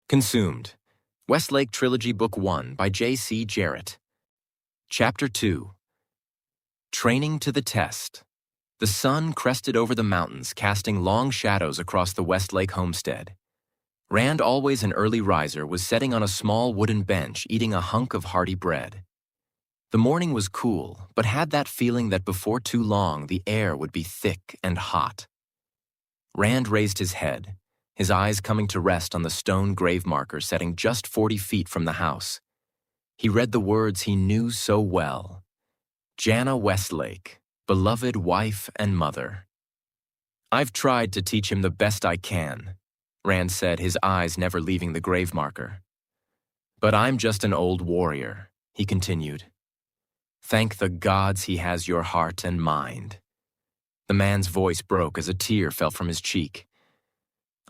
Consumed. Westlake Trilogy Book 1 by J.C. Jarrett. Chapter 2. Training to the Test. The sun crested over the mountains, casting long shadows across the Westlake homestead. Rand, always an early riser, was sitting on a small wooden bench eating a hunk of hearty bread. The morning was cool, but had that feeling that before too long the air would be thick and hot. Rand raised his head, his eyes coming to rest on the stone grave marker setting just 40 feet from the house. He read the words he knew so well. Jana Westlake, beloved wife and mother. "I've tried to teach him the best I can," Rand said, his eyes never leaving the grave marker. "But I'm just an old warrior," he continued. "Thank the gods he has your heart and mind." The man's voice broke as a tear fell from his cheek.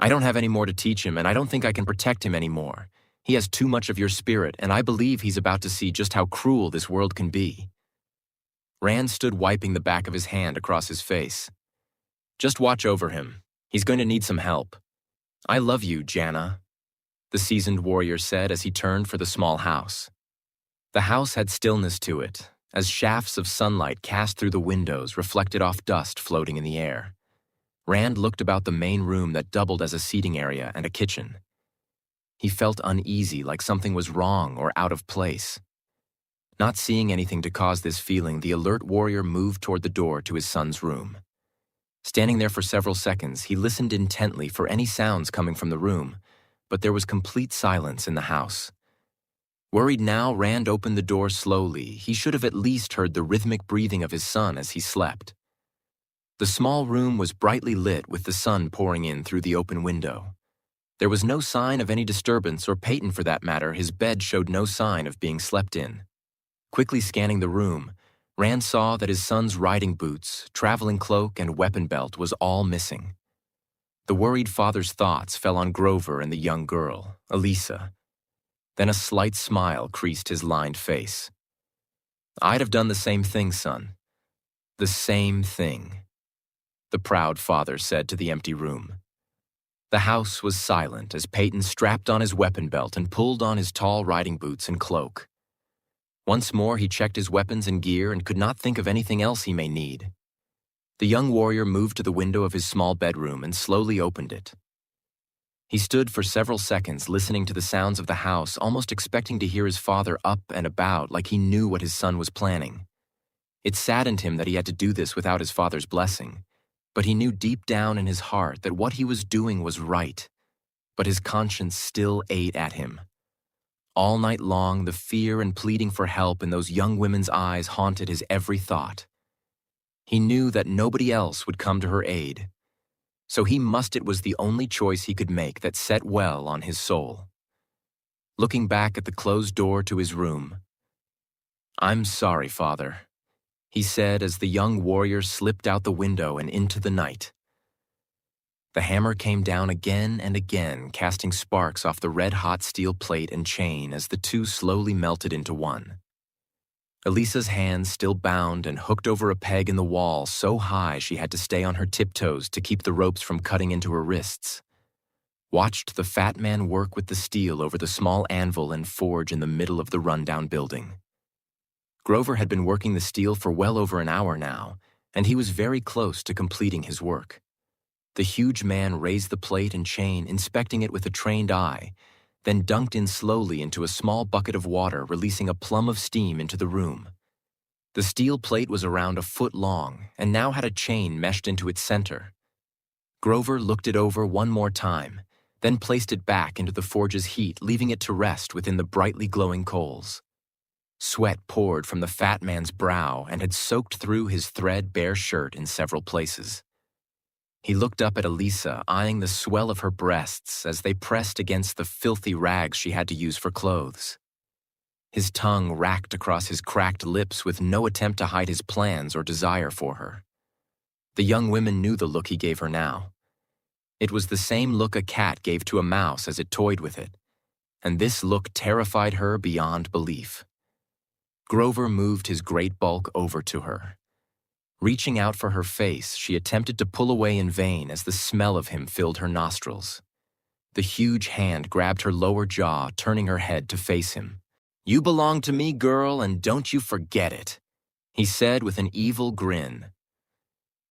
"I don't have any more to teach him, and I don't think I can protect him anymore. He has too much of your spirit, and I believe he's about to see just how cruel this world can be." Rand stood wiping the back of his hand across his face. "Just watch over him. He's going to need some help. I love you, Jana," the seasoned warrior said as he turned for the small house. The house had stillness to it, as shafts of sunlight cast through the windows reflected off dust floating in the air. Rand looked about the main room that doubled as a seating area and a kitchen. He felt uneasy, like something was wrong or out of place. Not seeing anything to cause this feeling, the alert warrior moved toward the door to his son's room. Standing there for several seconds, he listened intently for any sounds coming from the room, but there was complete silence in the house. Worried now, Rand opened the door slowly. He should have at least heard the rhythmic breathing of his son as he slept. The small room was brightly lit with the sun pouring in through the open window. There was no sign of any disturbance, or Peyton for that matter. His bed showed no sign of being slept in. Quickly scanning the room, Rand saw that his son's riding boots, traveling cloak, and weapon belt was all missing. The worried father's thoughts fell on Grover and the young girl, Elisa. Then a slight smile creased his lined face. "I'd have done the same thing, son. The same thing," the proud father said to the empty room. The house was silent as Peyton strapped on his weapon belt and pulled on his tall riding boots and cloak. Once more he checked his weapons and gear and could not think of anything else he may need. The young warrior moved to the window of his small bedroom and slowly opened it. He stood for several seconds listening to the sounds of the house, almost expecting to hear his father up and about like he knew what his son was planning. It saddened him that he had to do this without his father's blessing. But he knew deep down in his heart that what he was doing was right, but his conscience still ate at him. All night long, the fear and pleading for help in those young women's eyes haunted his every thought. He knew that nobody else would come to her aid, so it was the only choice he could make that set well on his soul. Looking back at the closed door to his room, "I'm sorry, Father," he said as the young warrior slipped out the window and into the night. The hammer came down again and again, casting sparks off the red-hot steel plate and chain as the two slowly melted into one. Elisa's hands, still bound and hooked over a peg in the wall so high she had to stay on her tiptoes to keep the ropes from cutting into her wrists, watched the fat man work with the steel over the small anvil and forge in the middle of the rundown building. Grover had been working the steel for well over an hour now, and he was very close to completing his work. The huge man raised the plate and chain, inspecting it with a trained eye, then dunked in slowly into a small bucket of water, releasing a plum of steam into the room. The steel plate was around a foot long, and now had a chain meshed into its center. Grover looked it over one more time, then placed it back into the forge's heat, leaving it to rest within the brightly glowing coals. Sweat poured from the fat man's brow and had soaked through his threadbare shirt in several places. He looked up at Elisa, eyeing the swell of her breasts as they pressed against the filthy rags she had to use for clothes. His tongue racked across his cracked lips with no attempt to hide his plans or desire for her. The young women knew the look he gave her now. It was the same look a cat gave to a mouse as it toyed with it, and this look terrified her beyond belief. Grover moved his great bulk over to her. Reaching out for her face, she attempted to pull away in vain as the smell of him filled her nostrils. The huge hand grabbed her lower jaw, turning her head to face him. "You belong to me, girl, and don't you forget it," he said with an evil grin.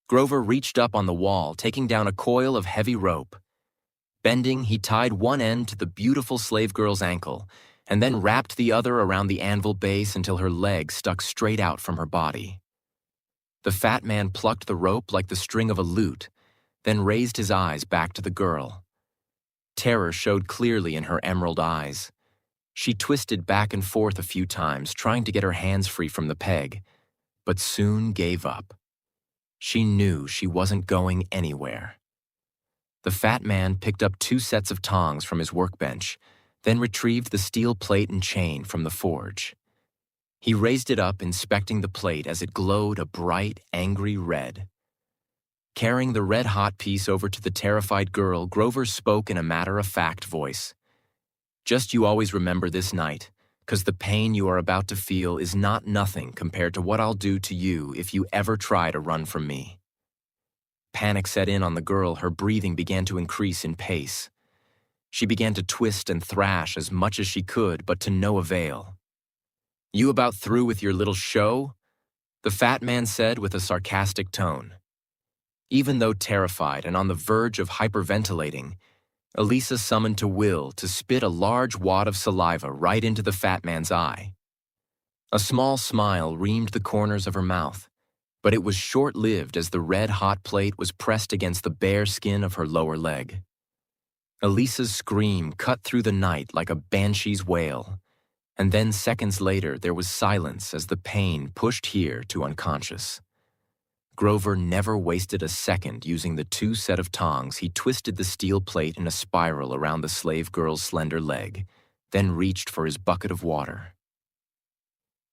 Grover reached up on the wall, taking down a coil of heavy rope. Bending, he tied one end to the beautiful slave girl's ankle, and then wrapped the other around the anvil base until her leg stuck straight out from her body. The fat man plucked the rope like the string of a lute, then raised his eyes back to the girl. Terror showed clearly in her emerald eyes. She twisted back and forth a few times, trying to get her hands free from the peg, but soon gave up. She knew she wasn't going anywhere. The fat man picked up 2 sets of tongs from his workbench, then retrieved the steel plate and chain from the forge. He raised it up, inspecting the plate as it glowed a bright, angry red. Carrying the red-hot piece over to the terrified girl, Grover spoke in a matter-of-fact voice. "Just you always remember this night, 'cause the pain you are about to feel is not nothing compared to what I'll do to you if you ever try to run from me." Panic set in on the girl. Her breathing began to increase in pace. She began to twist and thrash as much as she could, but to no avail. "You about through with your little show?" the fat man said with a sarcastic tone. Even though terrified and on the verge of hyperventilating, Elisa summoned to will to spit a large wad of saliva right into the fat man's eye. A small smile reamed the corners of her mouth, but it was short-lived as the red-hot plate was pressed against the bare skin of her lower leg. Elisa's scream cut through the night like a banshee's wail, and then seconds later there was silence as the pain pushed here to unconscious. Grover never wasted a second using the 2 set of tongs. He twisted the steel plate in a spiral around the slave girl's slender leg, then reached for his bucket of water.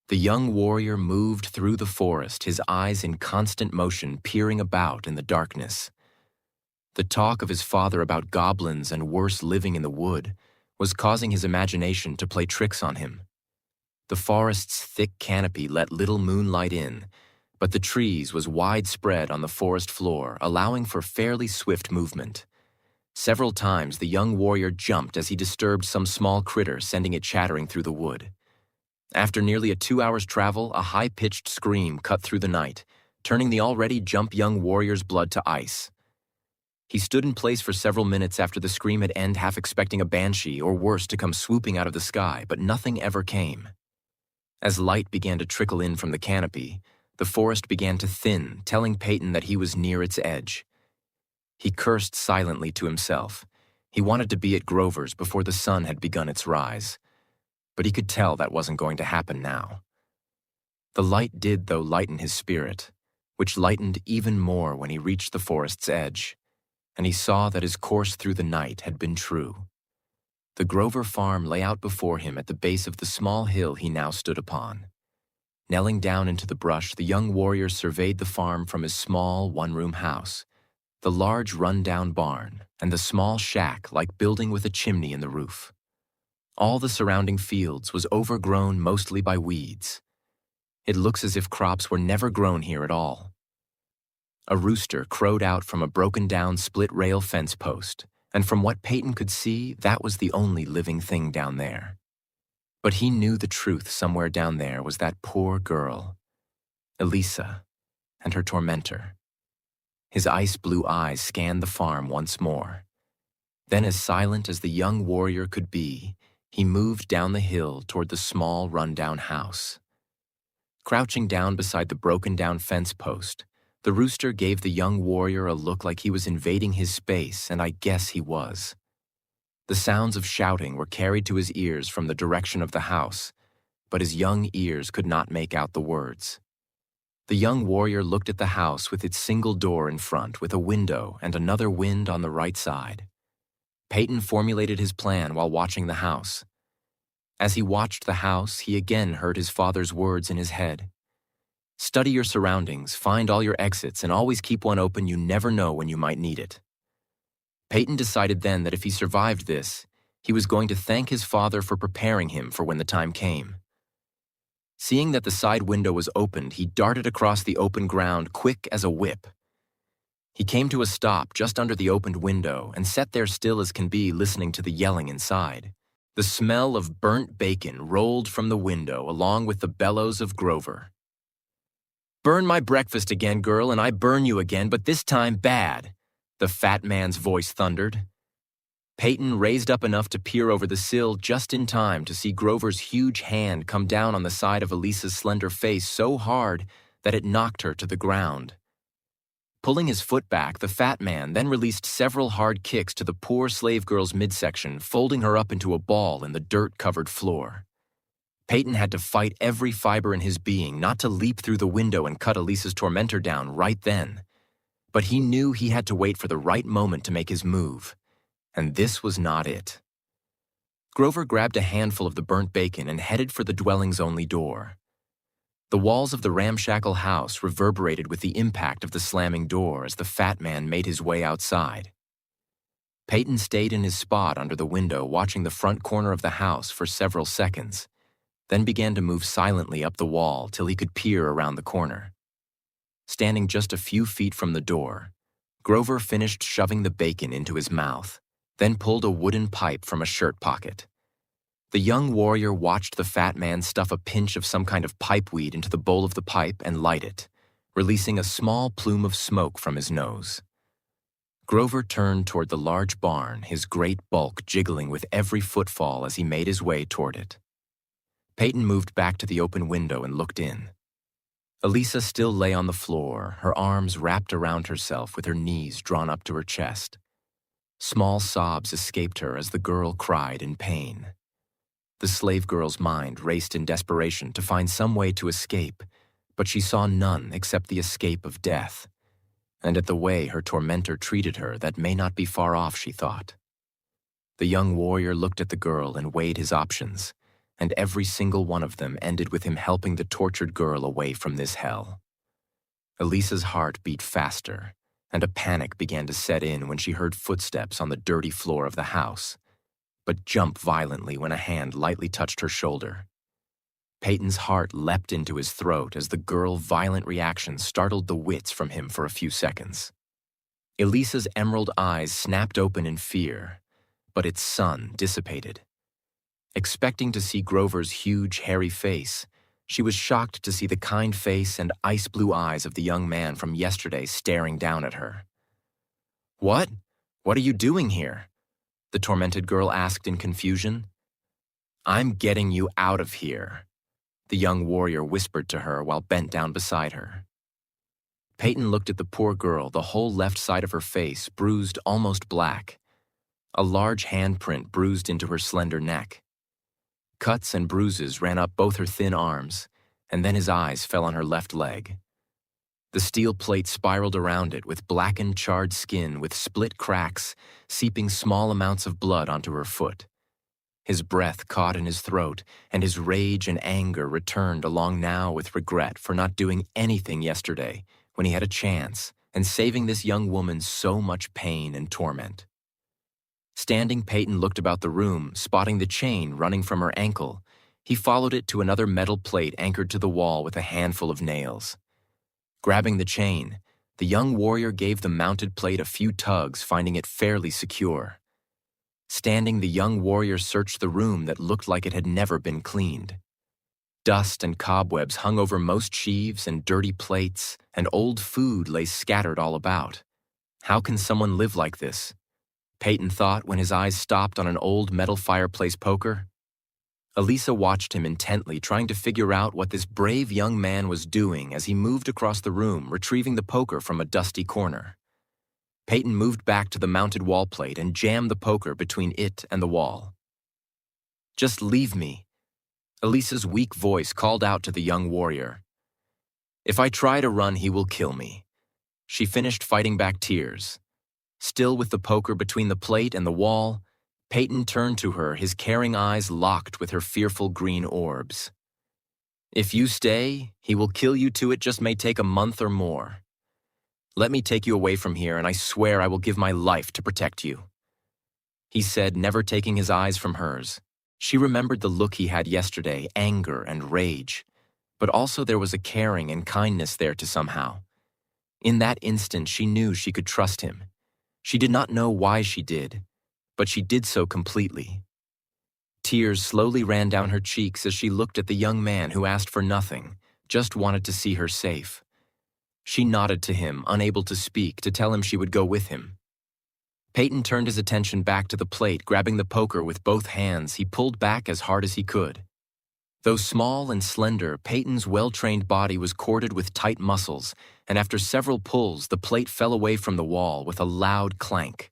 The young warrior moved through the forest, his eyes in constant motion, peering about in the darkness. The talk of his father about goblins and worse living in the wood was causing his imagination to play tricks on him. The forest's thick canopy let little moonlight in, but the trees was widespread on the forest floor, allowing for fairly swift movement. Several times the young warrior jumped as he disturbed some small critter, sending it chattering through the wood. After nearly a 2 hours' travel, a high-pitched scream cut through the night, turning the already jump young warrior's blood to ice. He stood in place for several minutes after the scream had ended, half expecting a banshee or worse to come swooping out of the sky, but nothing ever came. As light began to trickle in from the canopy, the forest began to thin, telling Peyton that he was near its edge. He cursed silently to himself. He wanted to be at Grover's before the sun had begun its rise, but he could tell that wasn't going to happen now. The light did, though, lighten his spirit, which lightened even more when he reached the forest's edge, and he saw that his course through the night had been true. The Grover farm lay out before him at the base of the small hill he now stood upon. Knelling down into the brush, the young warrior surveyed the farm from his small one-room house, the large run-down barn, and the small shack-like building with a chimney in the roof. All the surrounding fields was overgrown mostly by weeds. It looks as if crops were never grown here at all. A rooster crowed out from a broken-down split-rail fence post, and from what Peyton could see, that was the only living thing down there. But he knew the truth somewhere down there was that poor girl, Elisa, and her tormentor. His ice-blue eyes scanned the farm once more. Then, as silent as the young warrior could be, he moved down the hill toward the small, run-down house. Crouching down beside the broken-down fence post, the rooster gave the young warrior a look like he was invading his space, and I guess he was. The sounds of shouting were carried to his ears from the direction of the house, but his young ears could not make out the words. The young warrior looked at the house with its single door in front, with a window and another wind on the right side. Peyton formulated his plan while watching the house. As he watched the house, he again heard his father's words in his head. "Study your surroundings, find all your exits, and always keep one open. You never know when you might need it." Peyton decided then that if he survived this, he was going to thank his father for preparing him for when the time came. Seeing that the side window was opened, he darted across the open ground quick as a whip. He came to a stop just under the opened window and sat there still as can be, listening to the yelling inside. The smell of burnt bacon rolled from the window along with the bellows of Grover. "Burn my breakfast again, girl, and I burn you again, but this time bad," the fat man's voice thundered. Peyton raised up enough to peer over the sill just in time to see Grover's huge hand come down on the side of Elisa's slender face so hard that it knocked her to the ground. Pulling his foot back, the fat man then released several hard kicks to the poor slave girl's midsection, folding her up into a ball in the dirt-covered floor. Peyton had to fight every fiber in his being not to leap through the window and cut Elisa's tormentor down right then. But he knew he had to wait for the right moment to make his move, and this was not it. Grover grabbed a handful of the burnt bacon and headed for the dwelling's only door. The walls of the ramshackle house reverberated with the impact of the slamming door as the fat man made his way outside. Peyton stayed in his spot under the window watching the front corner of the house for several seconds, then began to move silently up the wall till he could peer around the corner. Standing just a few feet from the door, Grover finished shoving the bacon into his mouth, then pulled a wooden pipe from a shirt pocket. The young warrior watched the fat man stuff a pinch of some kind of pipeweed into the bowl of the pipe and light it, releasing a small plume of smoke from his nose. Grover turned toward the large barn, his great bulk jiggling with every footfall as he made his way toward it. Peyton moved back to the open window and looked in. Elisa still lay on the floor, her arms wrapped around herself with her knees drawn up to her chest. Small sobs escaped her as the girl cried in pain. The slave girl's mind raced in desperation to find some way to escape, but she saw none except the escape of death. And at the way her tormentor treated her, that may not be far off, she thought. The young warrior looked at the girl and weighed his options, and every single one of them ended with him helping the tortured girl away from this hell. Elisa's heart beat faster, and a panic began to set in when she heard footsteps on the dirty floor of the house, but jumped violently when a hand lightly touched her shoulder. Peyton's heart leapt into his throat as the girl's violent reaction startled the wits from him for a few seconds. Elisa's emerald eyes snapped open in fear, but its sun dissipated. Expecting to see Grover's huge, hairy face, she was shocked to see the kind face and ice-blue eyes of the young man from yesterday staring down at her. "What? What are you doing here?" the tormented girl asked in confusion. "I'm getting you out of here," the young warrior whispered to her while bent down beside her. Peyton looked at the poor girl, the whole left side of her face bruised almost black. A large handprint bruised into her slender neck. Cuts and bruises ran up both her thin arms, and then his eyes fell on her left leg. The steel plate spiraled around it with blackened, charred skin with split cracks, seeping small amounts of blood onto her foot. His breath caught in his throat, and his rage and anger returned along now with regret for not doing anything yesterday when he had a chance and saving this young woman so much pain and torment. Standing, Peyton looked about the room, spotting the chain running from her ankle. He followed it to another metal plate anchored to the wall with a handful of nails. Grabbing the chain, the young warrior gave the mounted plate a few tugs, finding it fairly secure. Standing, the young warrior searched the room that looked like it had never been cleaned. Dust and cobwebs hung over most sheaves, and dirty plates and old food lay scattered all about. How can someone live like this? Peyton thought when his eyes stopped on an old metal fireplace poker. Elisa watched him intently, trying to figure out what this brave young man was doing as he moved across the room, retrieving the poker from a dusty corner. Peyton moved back to the mounted wall plate and jammed the poker between it and the wall. "Just leave me," Elisa's weak voice called out to the young warrior. "If I try to run, he will kill me." She finished fighting back tears. Still with the poker between the plate and the wall, Peyton turned to her, his caring eyes locked with her fearful green orbs. "If you stay, he will kill you too. It just may take a month or more. Let me take you away from here, and I swear I will give my life to protect you," he said, never taking his eyes from hers. She remembered the look he had yesterday, anger and rage, but also there was a caring and kindness there too somehow. In that instant, she knew she could trust him. She did not know why she did, but she did so completely. Tears slowly ran down her cheeks as she looked at the young man who asked for nothing, just wanted to see her safe. She nodded to him, unable to speak, to tell him she would go with him. Peyton turned his attention back to the plate, grabbing the poker with both hands. He pulled back as hard as he could. Though small and slender, Peyton's well-trained body was corded with tight muscles, and after several pulls, the plate fell away from the wall with a loud clank.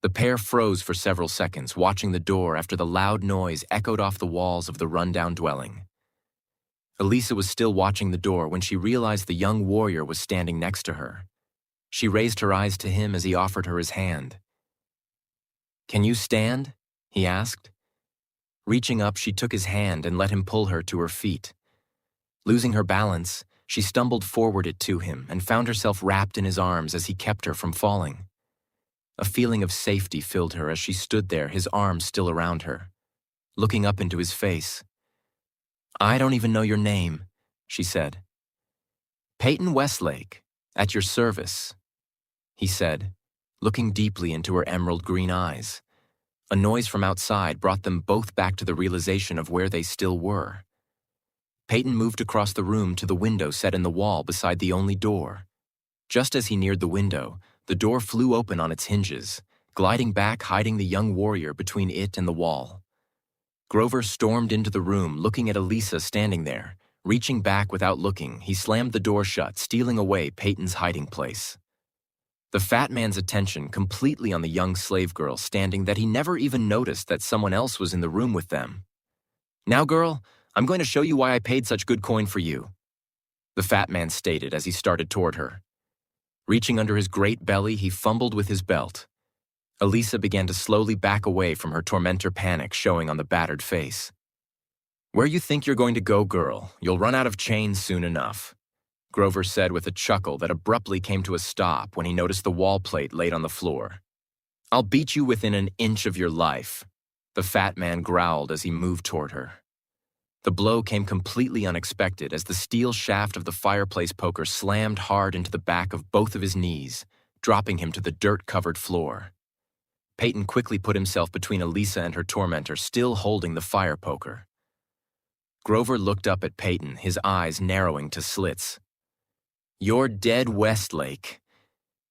The pair froze for several seconds, watching the door after the loud noise echoed off the walls of the rundown dwelling. Elisa was still watching the door when she realized the young warrior was standing next to her. She raised her eyes to him as he offered her his hand. "Can you stand?" he asked. Reaching up, she took his hand and let him pull her to her feet. Losing her balance, she stumbled forward it to him and found herself wrapped in his arms as he kept her from falling. A feeling of safety filled her as she stood there, his arms still around her. Looking up into his face. "I don't even know your name," she said. "Peyton Westlake, at your service," he said, looking deeply into her emerald green eyes. A noise from outside brought them both back to the realization of where they still were. Peyton moved across the room to the window set in the wall beside the only door. Just as he neared the window, the door flew open on its hinges, gliding back, hiding the young warrior between it and the wall. Grover stormed into the room, looking at Elisa standing there. Reaching back without looking, he slammed the door shut, stealing away Peyton's hiding place. The fat man's attention completely on the young slave girl standing that he never even noticed that someone else was in the room with them. "Now, girl, I'm going to show you why I paid such good coin for you," the fat man stated as he started toward her. Reaching under his great belly, he fumbled with his belt. Elisa began to slowly back away from her tormentor, panic showing on the battered face. "Where you think you're going to go, girl? You'll run out of chains soon enough," Grover said with a chuckle that abruptly came to a stop when he noticed the wall plate laid on the floor. "I'll beat you within an inch of your life," the fat man growled as he moved toward her. The blow came completely unexpected as the steel shaft of the fireplace poker slammed hard into the back of both of his knees, dropping him to the dirt-covered floor. Peyton quickly put himself between Elisa and her tormentor, still holding the fire poker. Grover looked up at Peyton, his eyes narrowing to slits. "You're dead, Westlake.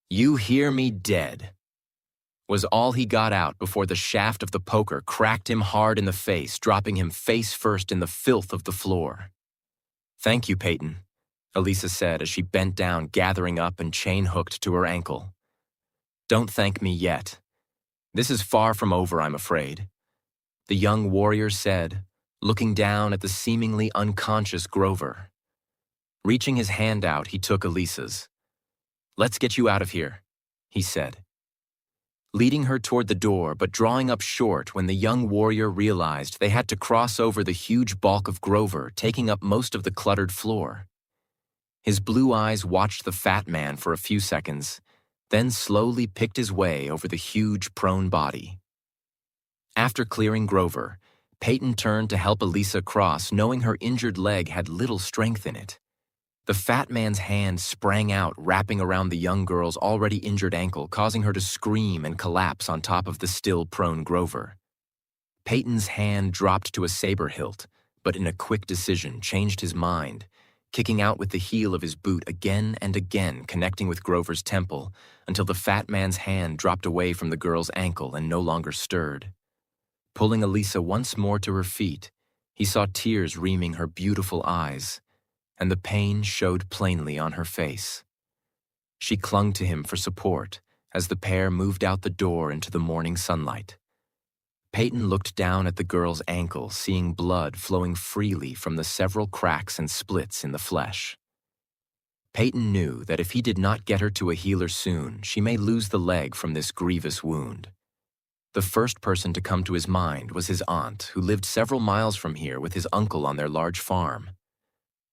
You hear me, dead," was all he got out before the shaft of the poker cracked him hard in the face, dropping him face first in the filth of the floor. "Thank you, Peyton," Elisa said as she bent down, gathering up and chain-hooked to her ankle. "Don't thank me yet. This is far from over, I'm afraid," the young warrior said, looking down at the seemingly unconscious Grover. Reaching his hand out, he took Elisa's. "Let's get you out of here," he said. Leading her toward the door, but drawing up short when the young warrior realized they had to cross over the huge bulk of Grover, taking up most of the cluttered floor. His blue eyes watched the fat man for a few seconds, then slowly picked his way over the huge prone body. After clearing Grover, Peyton turned to help Elisa cross, knowing her injured leg had little strength in it. The fat man's hand sprang out, wrapping around the young girl's already injured ankle, causing her to scream and collapse on top of the still prone Grover. Peyton's hand dropped to a saber hilt, but in a quick decision changed his mind, kicking out with the heel of his boot again and again, connecting with Grover's temple, until the fat man's hand dropped away from the girl's ankle and no longer stirred. Pulling Elisa once more to her feet, he saw tears reaming her beautiful eyes, and the pain showed plainly on her face. She clung to him for support as the pair moved out the door into the morning sunlight. Peyton looked down at the girl's ankle, seeing blood flowing freely from the several cracks and splits in the flesh. Peyton knew that if he did not get her to a healer soon, she may lose the leg from this grievous wound. The first person to come to his mind was his aunt, who lived several miles from here with his uncle on their large farm.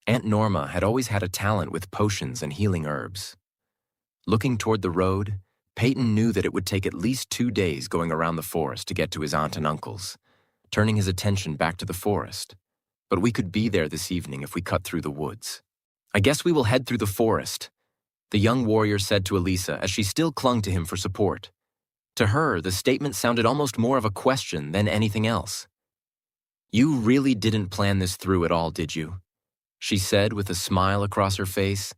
Aunt Norma had always had a talent with potions and healing herbs. Looking toward the road, Peyton knew that it would take at least 2 days going around the forest to get to his aunt and uncle's, turning his attention back to the forest. "But we could be there this evening if we cut through the woods." "I guess we will head through the forest," the young warrior said to Elisa as she still clung to him for support. To her, the statement sounded almost more of a question than anything else. "You really didn't plan this through at all, did you?" she said with a smile across her face.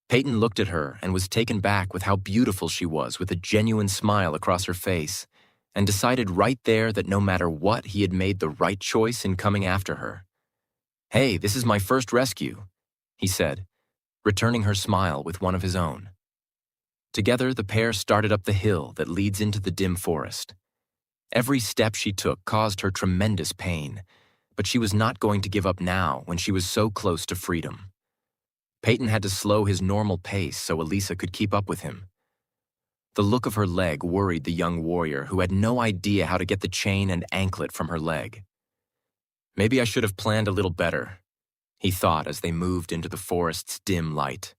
Peyton looked at her and was taken back with how beautiful she was with a genuine smile across her face, and decided right there that no matter what, he had made the right choice in coming after her. "Hey, this is my first rescue," he said, returning her smile with one of his own. Together, the pair started up the hill that leads into the dim forest. Every step she took caused her tremendous pain, but she was not going to give up now when she was so close to freedom. Peyton had to slow his normal pace so Elisa could keep up with him. The look of her leg worried the young warrior, who had no idea how to get the chain and anklet from her leg. "Maybe I should have planned a little better," he thought as they moved into the forest's dim light.